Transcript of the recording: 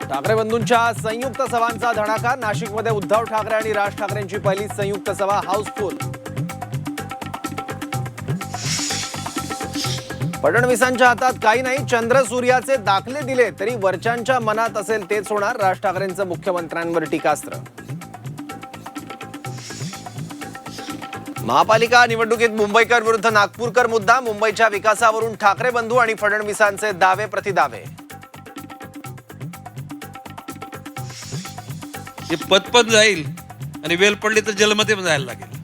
ठाकरे बंधूंच्या संयुक्त सभांचा धडाका. नाशिकमध्ये उद्धव ठाकरे आणि राज ठाकरेंची पहिली संयुक्त सभा हाऊसफुल. फडणवीसांच्या हातात काही नाही, चंद्र सूर्याचे दाखले दिले तरी वरच्यांच्या मनात असेल तेच होणार. राज ठाकरेंचं मुख्यमंत्र्यांवर टीकास्त्र. महापालिका निवडणुकीत मुंबईकर विरुद्ध नागपूरकर मुद्दा. मुंबईच्या विकासावरून ठाकरे बंधू आणि फडणवीसांचे दावे प्रतिदावे. हे पद जाईल आणि वेळ पडली तर जलमध्ये जायला लागेल.